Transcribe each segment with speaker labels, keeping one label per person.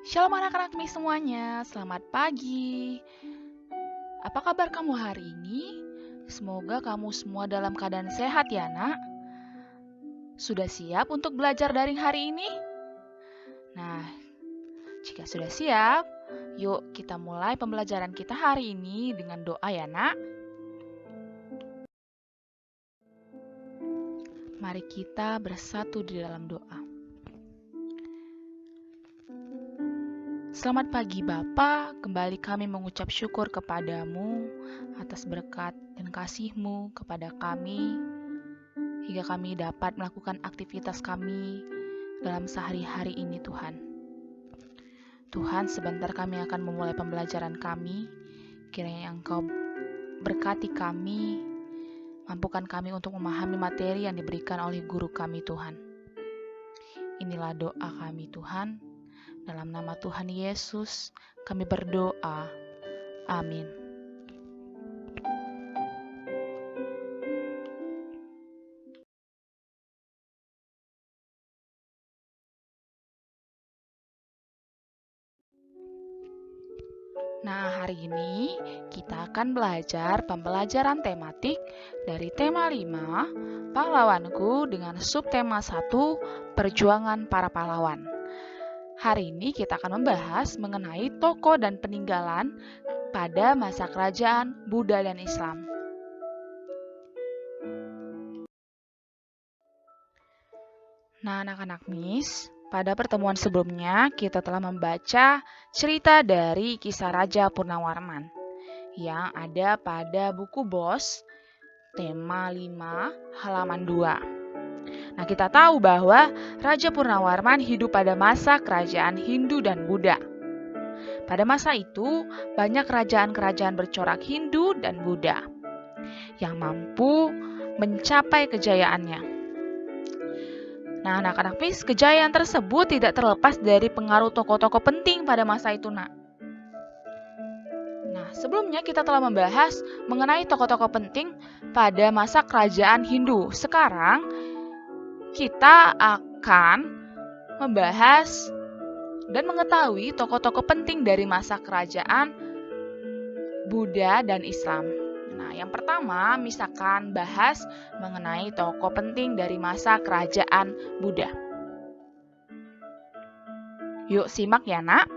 Speaker 1: Shalom anak-anak Mi semuanya, selamat pagi. Apa kabar kamu hari ini? Semoga kamu semua dalam keadaan sehat ya nak. Sudah siap untuk belajar daring hari ini? Nah, jika sudah siap, yuk kita mulai pembelajaran kita hari ini dengan doa ya nak. Mari kita bersatu di dalam doa. Selamat pagi Bapa, kembali kami mengucap syukur kepadamu atas berkat dan kasih-Mu kepada kami, hingga kami dapat melakukan aktivitas kami dalam sehari-hari ini Tuhan. Tuhan, sebentar kami akan memulai pembelajaran kami, kiranya Engkau berkati kami, mampukan kami untuk memahami materi yang diberikan oleh guru kami Tuhan. Inilah doa kami Tuhan. Dalam nama Tuhan Yesus, kami berdoa. Amin. Nah, hari ini kita akan belajar pembelajaran tematik dari tema 5, Pahlawanku, dengan subtema 1, Perjuangan para Pahlawan. Hari ini kita akan membahas mengenai tokoh dan peninggalan pada masa kerajaan Buddha dan Islam. Nah, anak-anak Miss, pada pertemuan sebelumnya kita telah membaca cerita dari kisah Raja Purnawarman yang ada pada buku BOS tema 5 halaman 2. Nah, kita tahu bahwa Raja Purnawarman hidup pada masa kerajaan Hindu dan Buddha. Pada masa itu, banyak kerajaan-kerajaan bercorak Hindu dan Buddha yang mampu mencapai kejayaannya. Nah, anak-anak Miss, kejayaan tersebut tidak terlepas dari pengaruh tokoh-tokoh penting pada masa itu, nak. Nah, sebelumnya kita telah membahas mengenai tokoh-tokoh penting pada masa kerajaan Hindu. Sekarang, kita akan membahas dan mengetahui tokoh-tokoh penting dari masa kerajaan Buddha dan Islam. Nah, yang pertama, misalkan bahas mengenai tokoh penting dari masa kerajaan Buddha. Yuk simak ya nak.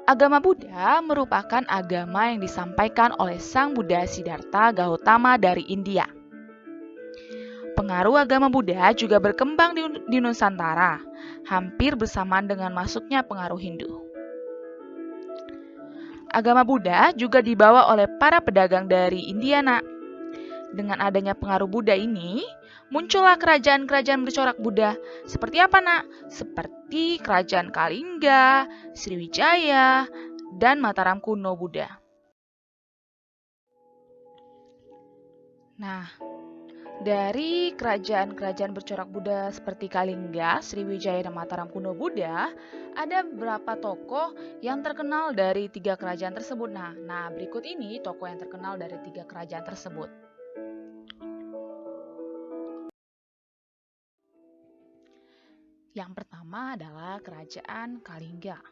Speaker 1: Agama Buddha merupakan agama yang disampaikan oleh Sang Buddha Siddhartha Gautama dari India. Pengaruh agama Buddha juga berkembang di Nusantara, hampir bersamaan dengan masuknya pengaruh Hindu. Agama Buddha juga dibawa oleh para pedagang dari India, nak. Dengan adanya pengaruh Buddha ini, muncullah kerajaan-kerajaan bercorak Buddha. Seperti apa, nak? Seperti Kerajaan Kalingga, Sriwijaya, dan Mataram kuno Buddha. Nah, dari kerajaan-kerajaan bercorak Buddha seperti Kalingga, Sriwijaya, dan Mataram kuno Buddha, ada beberapa tokoh yang terkenal dari 3 kerajaan tersebut. Nah, berikut ini tokoh yang terkenal dari 3 kerajaan tersebut. Yang pertama adalah Kerajaan Kalingga.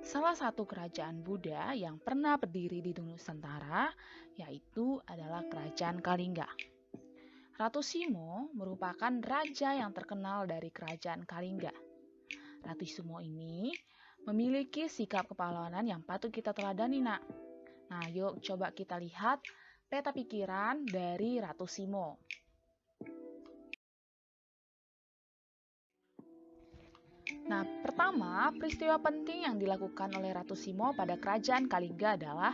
Speaker 1: Salah satu kerajaan Buddha yang pernah berdiri di Nusantara yaitu adalah Kerajaan Kalingga. Ratu Simo merupakan raja yang terkenal dari Kerajaan Kalingga. Ratu Simo ini memiliki sikap kepahlawanan yang patut kita teladani, nak. Nah, yuk coba kita lihat peta pikiran dari Ratu Simo. Nah, pertama, peristiwa penting yang dilakukan oleh Ratu Simo pada Kerajaan Kalingga adalah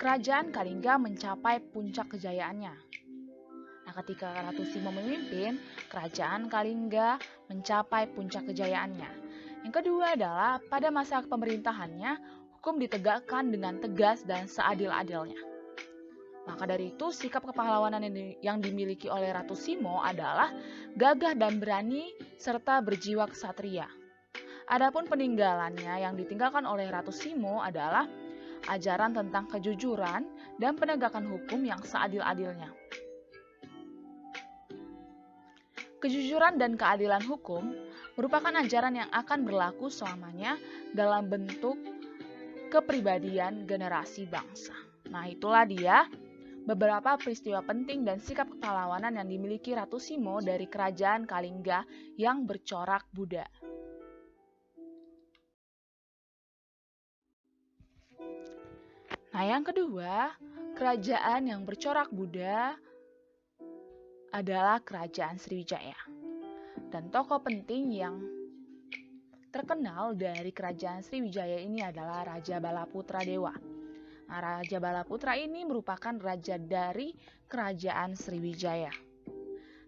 Speaker 1: Kerajaan Kalingga mencapai puncak kejayaannya. Nah, ketika Ratu Simo memimpin, Kerajaan Kalingga mencapai puncak kejayaannya. Yang kedua adalah pada masa pemerintahannya, hukum ditegakkan dengan tegas dan seadil-adilnya. Maka dari itu, sikap kepahlawanan yang dimiliki oleh Ratu Simo adalah gagah dan berani serta berjiwa ksatria. Adapun peninggalannya yang ditinggalkan oleh Ratu Simo adalah ajaran tentang kejujuran dan penegakan hukum yang seadil-adilnya. Kejujuran dan keadilan hukum merupakan ajaran yang akan berlaku selamanya dalam bentuk kepribadian generasi bangsa. Nah, itulah dia beberapa peristiwa penting dan sikap kepahlawanan yang dimiliki Ratu Simo dari Kerajaan Kalingga yang bercorak Buddha. Nah, yang kedua, kerajaan yang bercorak Buddha adalah Kerajaan Sriwijaya. Dan tokoh penting yang terkenal dari Kerajaan Sriwijaya ini adalah Raja Balaputra Dewa. Nah, Raja Balaputra ini merupakan raja dari Kerajaan Sriwijaya.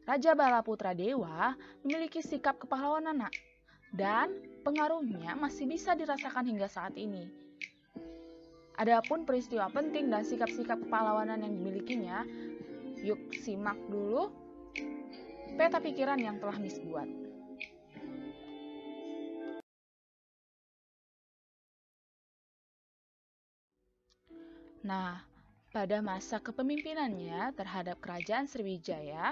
Speaker 1: Raja Balaputra Dewa memiliki sikap kepahlawanan, dan pengaruhnya masih bisa dirasakan hingga saat ini. Adapun peristiwa penting dan sikap-sikap kepahlawanan yang dimilikinya, yuk simak dulu peta pikiran yang telah Miss buat. Nah, pada masa kepemimpinannya terhadap Kerajaan Sriwijaya,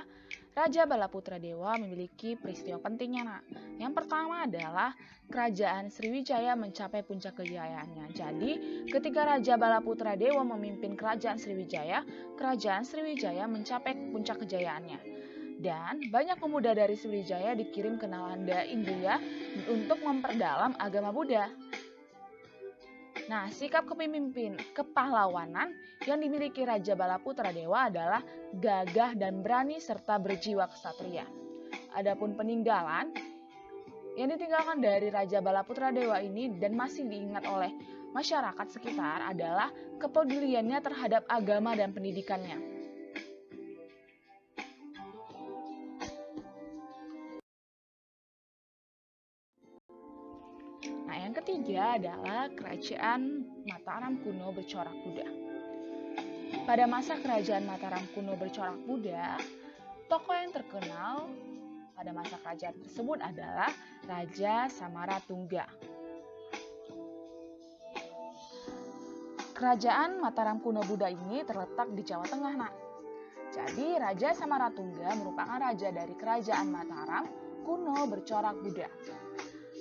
Speaker 1: Raja Balaputra Dewa memiliki peristiwa pentingnya. Yang pertama adalah Kerajaan Sriwijaya mencapai puncak kejayaannya. Jadi, ketika Raja Balaputra Dewa memimpin Kerajaan Sriwijaya mencapai puncak kejayaannya. Dan banyak pemuda dari Sriwijaya dikirim ke Nalanda, India untuk memperdalam agama Buddha. Nah, sikap kepemimpin kepahlawanan yang dimiliki Raja Balaputra Dewa adalah gagah dan berani serta berjiwa kesatria. Adapun peninggalan yang ditinggalkan dari Raja Balaputra Dewa ini dan masih diingat oleh masyarakat sekitar adalah kepeduliannya terhadap agama dan pendidikannya. Nah, yang ketiga adalah Kerajaan Mataram kuno bercorak Buddha. Pada masa Kerajaan Mataram kuno bercorak Buddha, tokoh yang terkenal pada masa kerajaan tersebut adalah Raja Samaratungga. Kerajaan Mataram kuno Buddha ini terletak di Jawa Tengah, nak. Jadi, Raja Samaratungga merupakan raja dari Kerajaan Mataram kuno bercorak Buddha.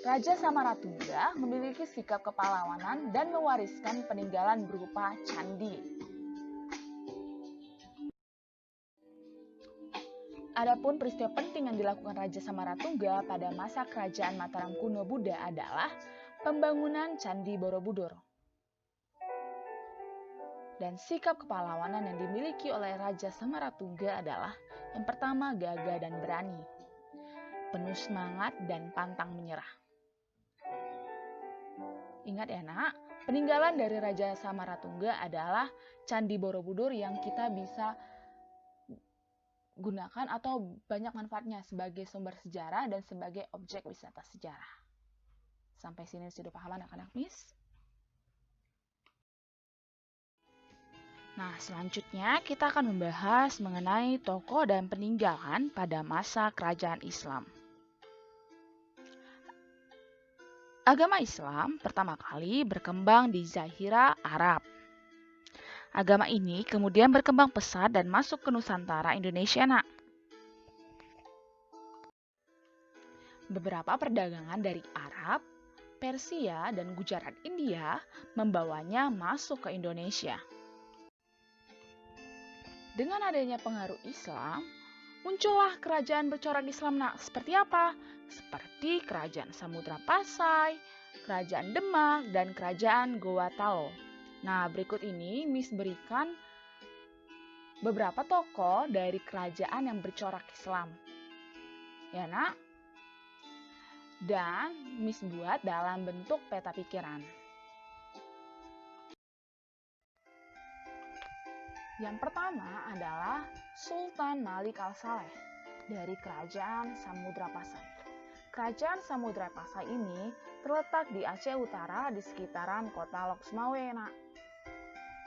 Speaker 1: Raja Samaratungga memiliki sikap kepahlawanan dan mewariskan peninggalan berupa candi. Adapun peristiwa penting yang dilakukan Raja Samaratungga pada masa Kerajaan Mataram kuno Buddha adalah pembangunan Candi Borobudur. Dan sikap kepahlawanan yang dimiliki oleh Raja Samaratungga adalah yang pertama, gagah dan berani, penuh semangat dan pantang menyerah. Ingat ya, nak, peninggalan dari Raja Samaratungga adalah Candi Borobudur yang kita bisa gunakan atau banyak manfaatnya sebagai sumber sejarah dan sebagai objek wisata sejarah. Sampai sini sudah paham anak-anak Miss? Nah, selanjutnya kita akan membahas mengenai tokoh dan peninggalan pada masa Kerajaan Islam. Agama Islam pertama kali berkembang di Zahira, Arab. Agama ini kemudian berkembang pesat dan masuk ke Nusantara Indonesia, nak. Beberapa perdagangan dari Arab, Persia, dan Gujarat India membawanya masuk ke Indonesia. Dengan adanya pengaruh Islam, muncullah kerajaan bercorak Islam, nak. Seperti apa? Seperti Kerajaan Samudra Pasai, Kerajaan Demak, dan Kerajaan Goa Talo. Nah, berikut ini Miss berikan beberapa tokoh dari kerajaan yang bercorak Islam. Ya, nak? Dan Miss buat dalam bentuk peta pikiran. Yang pertama adalah Sultan Malik Al-Saleh dari Kerajaan Samudra Pasai. Kerajaan Samudra Pasai ini terletak di Aceh Utara di sekitaran kota Lok Sumawe, nak.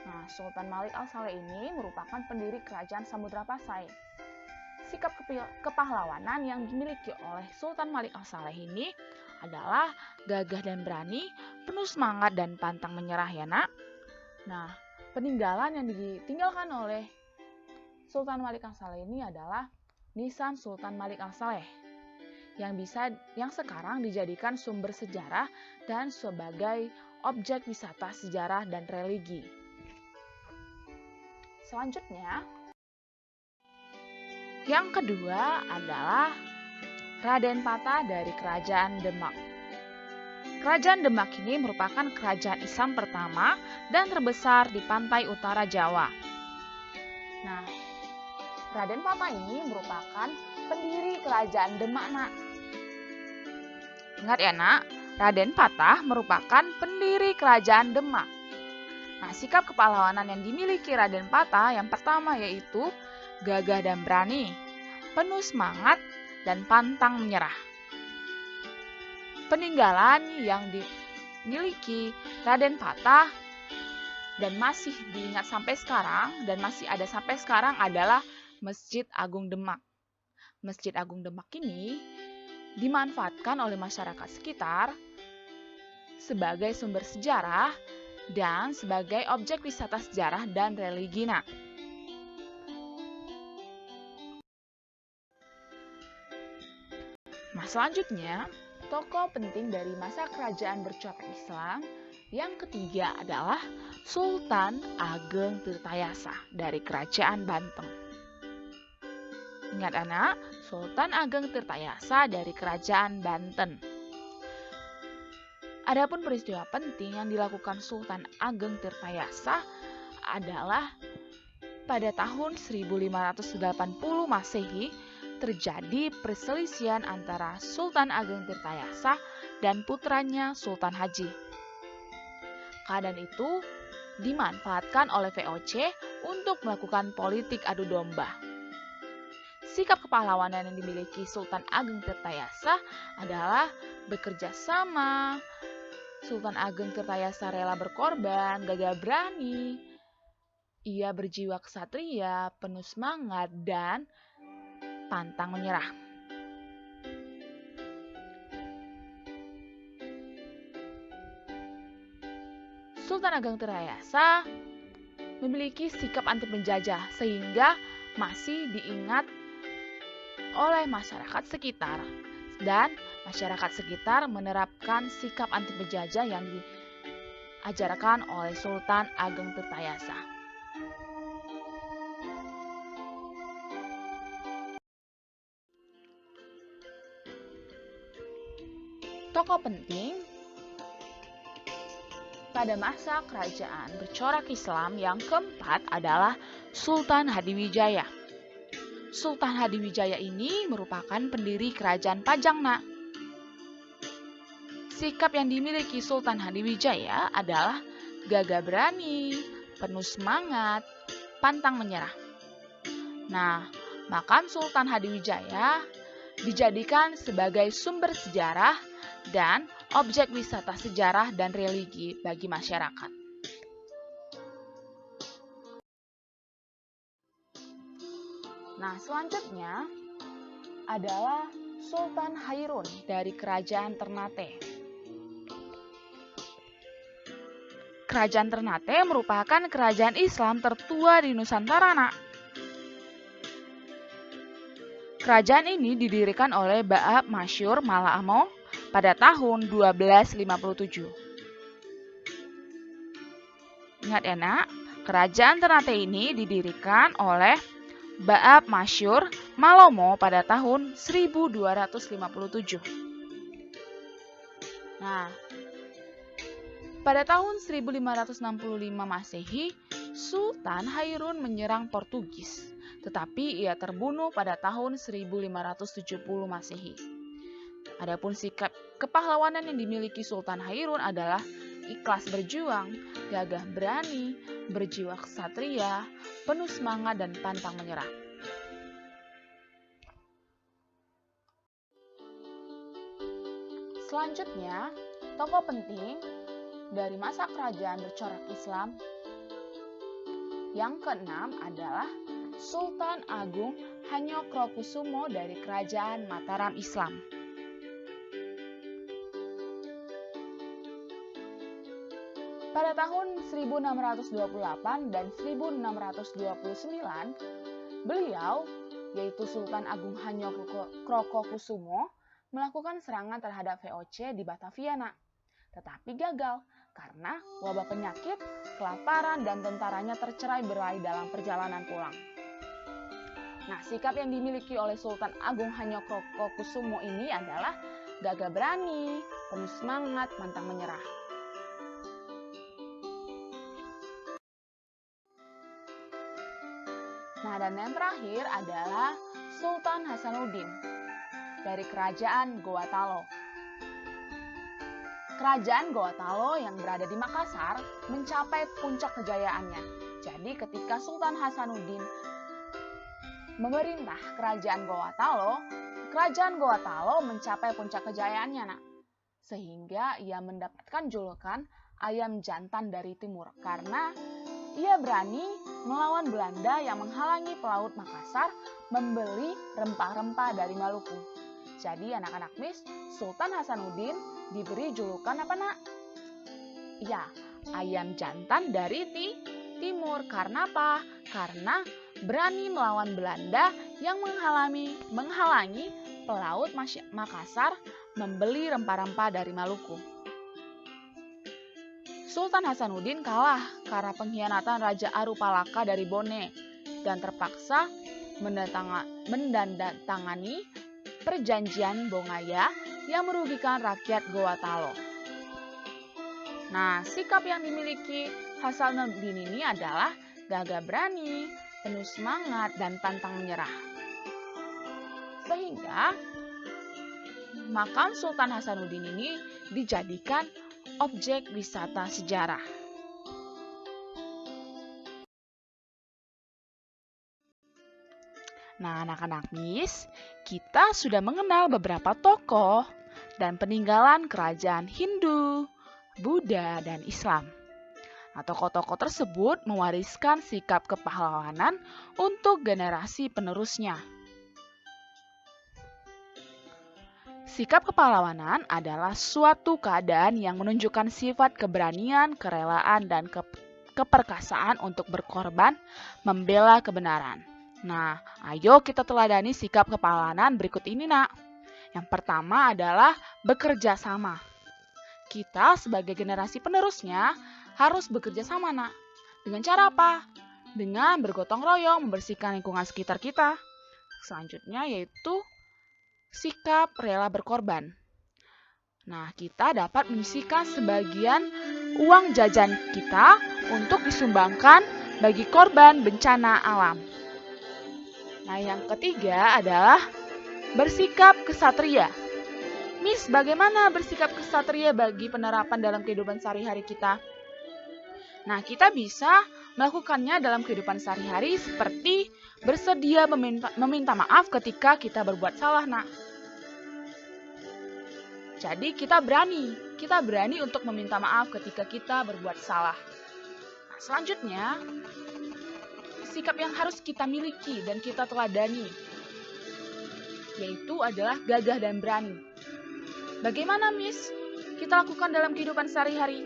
Speaker 1: Nah, Sultan Malik Al-Saleh ini merupakan pendiri Kerajaan Samudra Pasai. Sikap kepahlawanan yang dimiliki oleh Sultan Malik Al-Saleh ini adalah gagah dan berani, penuh semangat dan pantang menyerah, ya, nak. Nah, peninggalan yang ditinggalkan oleh Sultan Malik Al-Saleh ini adalah Nisan Sultan Malik Al-Saleh yang sekarang dijadikan sumber sejarah dan sebagai objek wisata sejarah dan religi. Selanjutnya, yang kedua adalah Raden Patah dari Kerajaan Demak. Kerajaan Demak ini merupakan kerajaan Islam pertama dan terbesar di pantai utara Jawa. Nah, Raden Patah ini merupakan pendiri Kerajaan Demak, Nak. Ingat ya, Nak, Raden Patah merupakan pendiri Kerajaan Demak. Nah, sikap kepahlawanan yang dimiliki Raden Patah yang pertama yaitu gagah dan berani, penuh semangat, dan pantang menyerah. Peninggalan yang dimiliki Raden Patah dan masih diingat sampai sekarang dan masih ada sampai sekarang adalah Masjid Agung Demak. Masjid Agung Demak ini dimanfaatkan oleh masyarakat sekitar sebagai sumber sejarah dan sebagai objek wisata sejarah dan religi. Nah, selanjutnya, tokoh penting dari masa kerajaan bercorak Islam yang ketiga adalah Sultan Ageng Tirtayasa dari Kerajaan Banten. Ingat anak, Sultan Ageng Tirtayasa dari Kerajaan Banten. Adapun peristiwa penting yang dilakukan Sultan Ageng Tirtayasa adalah pada tahun 1580 Masehi terjadi perselisihan antara Sultan Ageng Tirtayasa dan putranya Sultan Haji. Keadaan itu dimanfaatkan oleh VOC untuk melakukan politik adu domba. Sikap kepahlawanan yang dimiliki Sultan Ageng Tirtayasa adalah bekerja sama. Sultan Ageng Tirtayasa rela berkorban, gagah berani. Ia berjiwa ksatria, penuh semangat, dan pantang menyerah. Sultan Ageng Tirtayasa memiliki sikap anti penjajah sehingga masih diingat oleh masyarakat sekitar, dan masyarakat sekitar menerapkan sikap anti penjajah yang diajarkan oleh Sultan Ageng Tirtayasa. Tokoh penting pada masa kerajaan bercorak Islam yang keempat adalah Sultan Hadiwijaya. Sultan Hadiwijaya ini merupakan pendiri Kerajaan Pajang, Nak. Sikap yang dimiliki Sultan Hadiwijaya adalah gagah berani, penuh semangat, pantang menyerah. Nah, makam Sultan Hadiwijaya dijadikan sebagai sumber sejarah dan objek wisata sejarah dan religi bagi masyarakat. Nah, selanjutnya adalah Sultan Hairun dari Kerajaan Ternate. Kerajaan Ternate merupakan kerajaan Islam tertua di Nusantara, Nak. Kerajaan ini didirikan oleh Baab Masyur Malamo pada tahun 1257. Ingat ya, Nak, Kerajaan Ternate ini didirikan oleh Baab Masyur Malomo pada tahun 1257. Nah, pada tahun 1565 Masehi, Sultan Hairun menyerang Portugis, tetapi ia terbunuh pada tahun 1570 Masehi. Adapun sikap kepahlawanan yang dimiliki Sultan Hairun adalah ikhlas berjuang, gagah berani, berjiwa ksatria, penuh semangat, dan pantang menyerah. Selanjutnya, tokoh penting dari masa kerajaan bercorak Islam yang keenam adalah Sultan Agung Hanyokrokusumo dari Kerajaan Mataram Islam. Pada tahun 1628 dan 1629, beliau yaitu Sultan Agung Hanyokrokokusumo, melakukan serangan terhadap VOC di Batavia, Nak. Tetapi gagal karena wabah penyakit, kelaparan, dan tentaranya tercerai-berai dalam perjalanan pulang. Nah, sikap yang dimiliki oleh Sultan Agung Hanyokrokokusumo ini adalah gagah berani, penuh semangat, pantang menyerah. Nah, dan yang terakhir adalah Sultan Hasanuddin dari Kerajaan Goa Talo. Kerajaan Goa Talo yang berada di Makassar mencapai puncak kejayaannya. Jadi ketika Sultan Hasanuddin memerintah Kerajaan Goa Talo mencapai puncak kejayaannya, Nak. Sehingga ia mendapatkan julukan ayam jantan dari timur karena ia berani melawan Belanda yang menghalangi pelaut Makassar membeli rempah-rempah dari Maluku. Jadi anak-anak Miss, Sultan Hasanuddin diberi julukan apa, Nak? Ya, ayam jantan dari timur. Karena apa? Karena berani melawan Belanda yang menghalangi pelaut Makassar membeli rempah-rempah dari Maluku. Sultan Hasanuddin kalah karena pengkhianatan Raja Arupalaka dari Bone dan terpaksa menandatangani perjanjian Bongaya yang merugikan rakyat Goa Talo. Nah, sikap yang dimiliki Hasanuddin ini adalah gagah berani, penuh semangat, dan pantang menyerah. Sehingga makam Sultan Hasanuddin ini dijadikan objek wisata sejarah. Nah, anak-anak Miss, kita sudah mengenal beberapa tokoh dan peninggalan kerajaan Hindu, Buddha, dan Islam. Nah, tokoh-tokoh tersebut mewariskan sikap kepahlawanan untuk generasi penerusnya. Sikap kepahlawanan adalah suatu keadaan yang menunjukkan sifat keberanian, kerelaan, dan keperkasaan untuk berkorban membela kebenaran. Nah, ayo kita teladani sikap kepahlawanan berikut ini, Nak. Yang pertama adalah bekerja sama. Kita sebagai generasi penerusnya harus bekerja sama, Nak. Dengan cara apa? Dengan bergotong royong membersihkan lingkungan sekitar kita. Selanjutnya yaitu sikap rela berkorban. Nah, kita dapat menyisihkan sebagian uang jajan kita untuk disumbangkan bagi korban bencana alam. Nah, yang ketiga adalah bersikap kesatria. Miss, bagaimana bersikap kesatria bagi penerapan dalam kehidupan sehari-hari kita? Nah, kita bisa melakukannya dalam kehidupan sehari-hari seperti bersedia meminta maaf ketika kita berbuat salah, Nak. Jadi kita berani untuk meminta maaf ketika kita berbuat salah. Nah, selanjutnya, sikap yang harus kita miliki dan kita teladani, yaitu adalah gagah dan berani. Bagaimana, Miss, kita lakukan dalam kehidupan sehari-hari?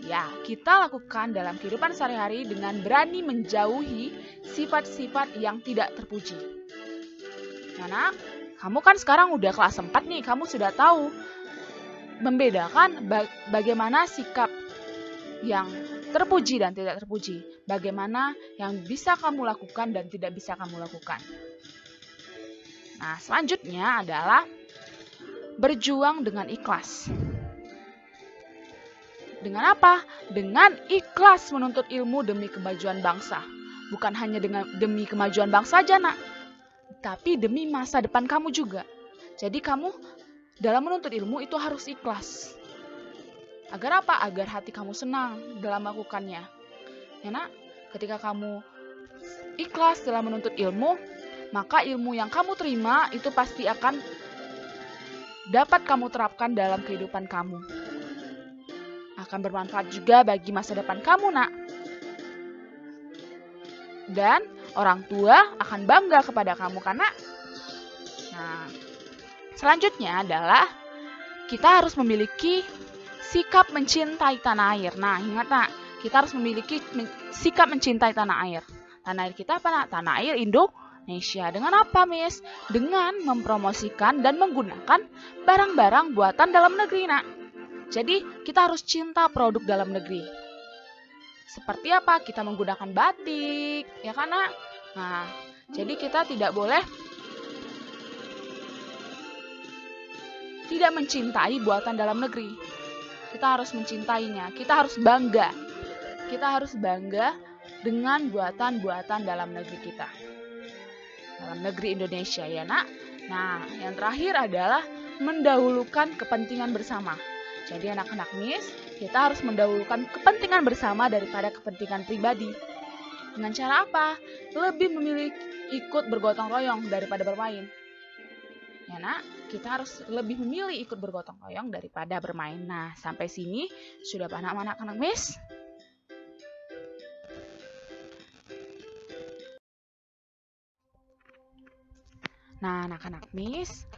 Speaker 1: Ya, kita lakukan dalam kehidupan sehari-hari dengan berani menjauhi sifat-sifat yang tidak terpuji. Nah, kamu kan sekarang udah kelas 4 nih, kamu sudah tahu membedakan bagaimana sikap yang terpuji dan tidak terpuji. Bagaimana yang bisa kamu lakukan dan tidak bisa kamu lakukan. Nah, selanjutnya adalah berjuang dengan ikhlas. Dengan apa? Dengan ikhlas menuntut ilmu demi kemajuan bangsa. Bukan hanya demi kemajuan bangsa saja, Nak, tapi demi masa depan kamu juga. Jadi kamu dalam menuntut ilmu itu harus ikhlas. Agar apa? Agar hati kamu senang dalam melakukannya. Ya, Nak, ketika kamu ikhlas dalam menuntut ilmu, maka ilmu yang kamu terima itu pasti akan dapat kamu terapkan dalam kehidupan kamu. Akan bermanfaat juga bagi masa depan kamu, Nak. Dan orang tua akan bangga kepada kamu karena selanjutnya adalah kita harus memiliki sikap mencintai tanah air. Nah, ingat, Nak, kita harus memiliki sikap mencintai tanah air. Tanah air kita apa, Nak? Tanah air Indonesia. Dengan apa, Miss? Dengan mempromosikan dan menggunakan barang-barang buatan dalam negeri, Nak. Jadi, kita harus cinta produk dalam negeri. Seperti apa? Kita menggunakan batik, ya kan, Nak? Nah, jadi kita tidak boleh tidak mencintai buatan dalam negeri. Kita harus mencintainya. Kita harus bangga. Kita harus bangga dengan buatan-buatan dalam negeri kita. Dalam negeri Indonesia, ya, Nak. Nah, yang terakhir adalah mendahulukan kepentingan bersama. Jadi anak-anak Miss, kita harus mendahulukan kepentingan bersama daripada kepentingan pribadi. Dengan cara apa? Lebih memilih ikut bergotong royong daripada bermain. Ya, Nak, kita harus lebih memilih ikut bergotong royong daripada bermain. Nah, sampai sini sudah paham anak-anak Miss? Nah, anak-anak Miss,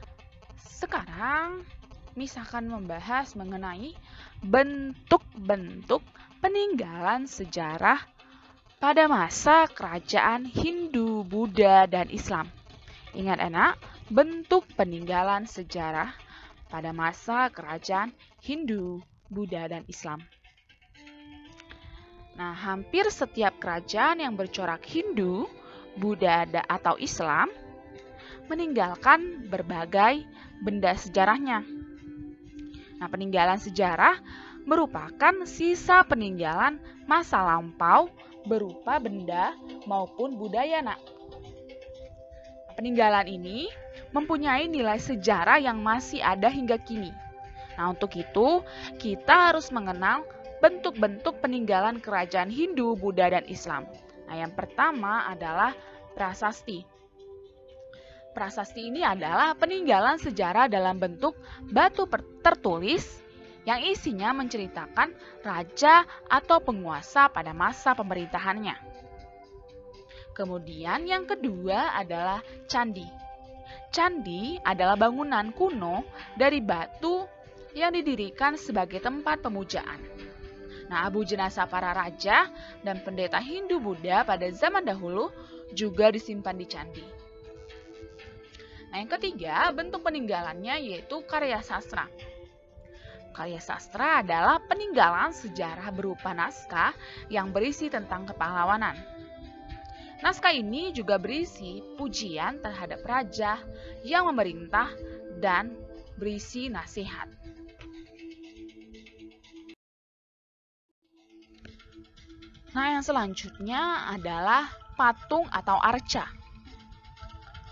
Speaker 1: sekarang Miss akan membahas mengenai bentuk-bentuk peninggalan sejarah pada masa kerajaan Hindu, Buddha, dan Islam. Ingat anak, bentuk peninggalan sejarah pada masa kerajaan Hindu, Buddha, dan Islam. Nah, hampir setiap kerajaan yang bercorak Hindu, Buddha, atau Islam meninggalkan berbagai benda sejarahnya. Nah, peninggalan sejarah merupakan sisa peninggalan masa lampau berupa benda maupun budaya, Nak. Peninggalan ini mempunyai nilai sejarah yang masih ada hingga kini. Nah, untuk itu kita harus mengenal bentuk-bentuk peninggalan kerajaan Hindu, Buddha, dan Islam. Nah, yang pertama adalah prasasti. Prasasti ini adalah peninggalan sejarah dalam bentuk batu tertulis yang isinya menceritakan raja atau penguasa pada masa pemerintahannya. Kemudian yang kedua adalah candi. Candi adalah bangunan kuno dari batu yang didirikan sebagai tempat pemujaan. Nah, abu jenazah para raja dan pendeta Hindu Buddha pada zaman dahulu juga disimpan di candi. Nah, yang ketiga, bentuk peninggalannya yaitu karya sastra. Karya sastra adalah peninggalan sejarah berupa naskah yang berisi tentang kepahlawanan. Naskah ini juga berisi pujian terhadap raja yang memerintah dan berisi nasihat. Nah, yang selanjutnya adalah patung atau arca.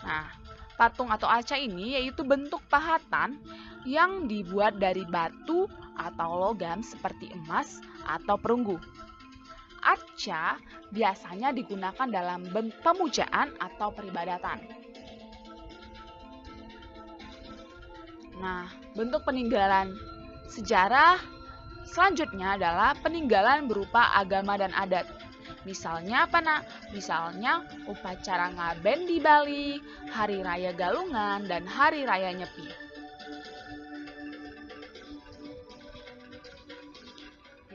Speaker 1: Nah, patung atau arca ini yaitu bentuk pahatan yang dibuat dari batu atau logam seperti emas atau perunggu. Arca biasanya digunakan dalam pemujaan atau peribadatan. Nah, bentuk peninggalan sejarah selanjutnya adalah peninggalan berupa agama dan adat. Misalnya apa, Nak? Misalnya upacara ngaben di Bali, Hari Raya Galungan, dan Hari Raya Nyepi.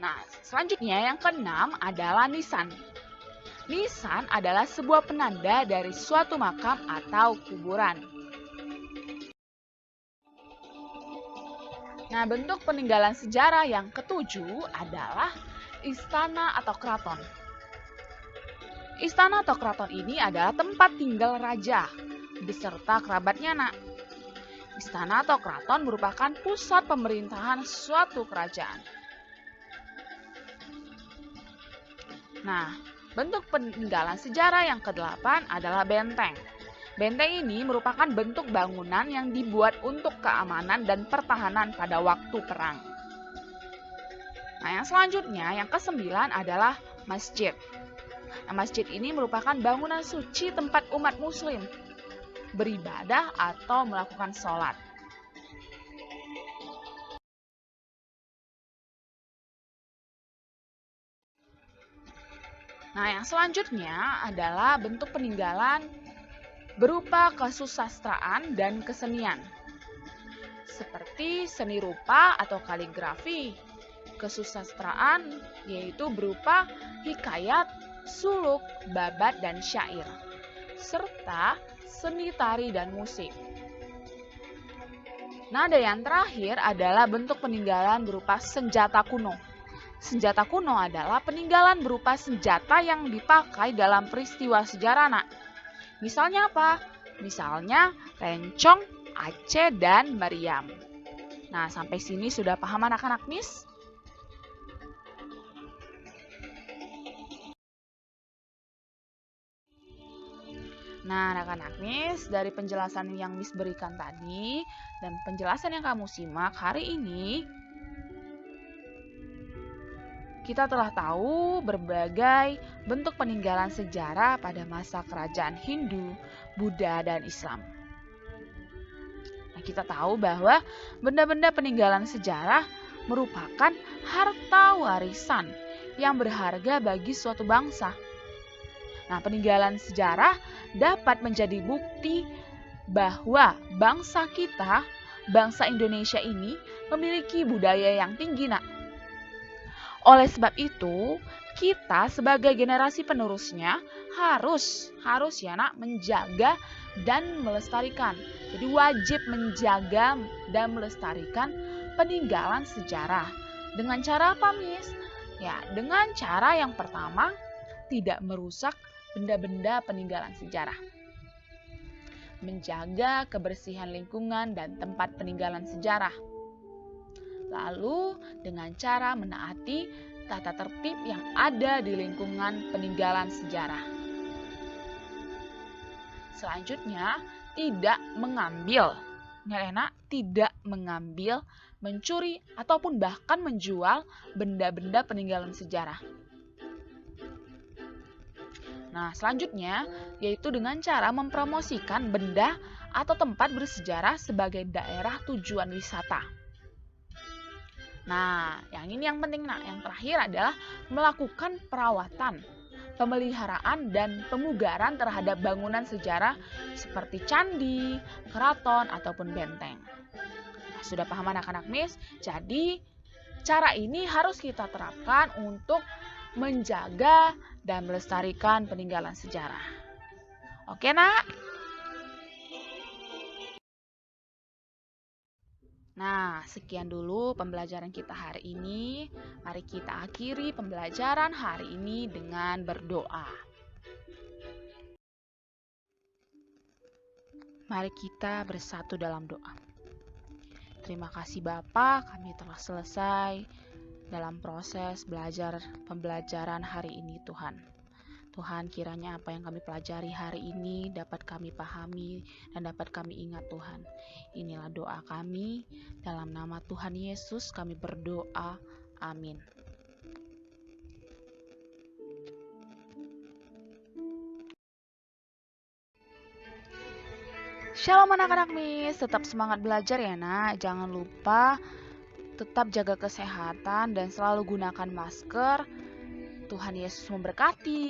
Speaker 1: Nah, selanjutnya yang keenam adalah nisan. Nisan adalah sebuah penanda dari suatu makam atau kuburan. Nah, bentuk peninggalan sejarah yang ketujuh adalah istana atau keraton. Istana atau keraton ini adalah tempat tinggal raja beserta kerabatnya, Nak. Istana atau keraton merupakan pusat pemerintahan suatu kerajaan. Nah, bentuk peninggalan sejarah yang ke-8 adalah benteng. Benteng ini merupakan bentuk bangunan yang dibuat untuk keamanan dan pertahanan pada waktu perang. Nah, yang selanjutnya, yang ke-9 adalah masjid. Nah, masjid ini merupakan bangunan suci tempat umat muslim beribadah atau melakukan sholat. Nah, yang selanjutnya adalah bentuk peninggalan berupa kesusastraan dan kesenian, seperti seni rupa atau kaligrafi. Kesusastraan yaitu berupa hikayat, suluk, babat, dan syair. serta seni tari dan musik. Nah, dan yang terakhir adalah bentuk peninggalan berupa senjata kuno. Senjata kuno adalah peninggalan berupa senjata yang dipakai dalam peristiwa sejarah, Nak. Misalnya apa? Misalnya rencong, Aceh, dan Meriam. Nah, sampai sini sudah paham anak-anak Miss? Nah, anak-anak Miss, dari penjelasan yang Miss berikan tadi dan penjelasan yang kamu simak hari ini, kita telah tahu berbagai bentuk peninggalan sejarah pada masa kerajaan Hindu, Buddha, dan Islam. Nah, kita tahu bahwa benda-benda peninggalan sejarah merupakan harta warisan yang berharga bagi suatu bangsa. Nah, peninggalan sejarah dapat menjadi bukti bahwa bangsa kita, bangsa Indonesia ini memiliki budaya yang tinggi, Nak. Oleh sebab itu, kita sebagai generasi penerusnya harus ya, Nak, menjaga dan melestarikan. Jadi wajib menjaga dan melestarikan peninggalan sejarah. Dengan cara apa, Miss? Ya, dengan cara yang pertama, tidak merusak benda-benda peninggalan sejarah. Menjaga kebersihan lingkungan dan tempat peninggalan sejarah. Lalu dengan cara menaati tata tertib yang ada di lingkungan peninggalan sejarah. Selanjutnya, tidak mengambil, mencuri ataupun bahkan menjual benda-benda peninggalan sejarah. Nah, selanjutnya yaitu dengan cara mempromosikan benda atau tempat bersejarah sebagai daerah tujuan wisata. Nah, yang ini yang penting, Nak. Yang terakhir adalah melakukan perawatan, pemeliharaan, dan pemugaran terhadap bangunan sejarah seperti candi, keraton, ataupun benteng. Nah, sudah paham anak-anak Miss? Jadi, cara ini harus kita terapkan untuk menjaga dan melestarikan peninggalan sejarah. Oke, Nak? Nah, sekian dulu pembelajaran kita hari ini. Mari kita akhiri pembelajaran hari ini dengan berdoa. Mari kita bersatu dalam doa. Terima kasih Bapa, kami telah selesai dalam proses pembelajaran hari ini, Tuhan. Tuhan, kiranya apa yang kami pelajari hari ini dapat kami pahami dan dapat kami ingat, Tuhan. Inilah doa kami, dalam nama Tuhan Yesus kami berdoa, amin. Shalom anak-anak Miss, tetap semangat belajar ya, Nak. Jangan lupa tetap jaga kesehatan dan selalu gunakan masker. Tuhan Yesus memberkati.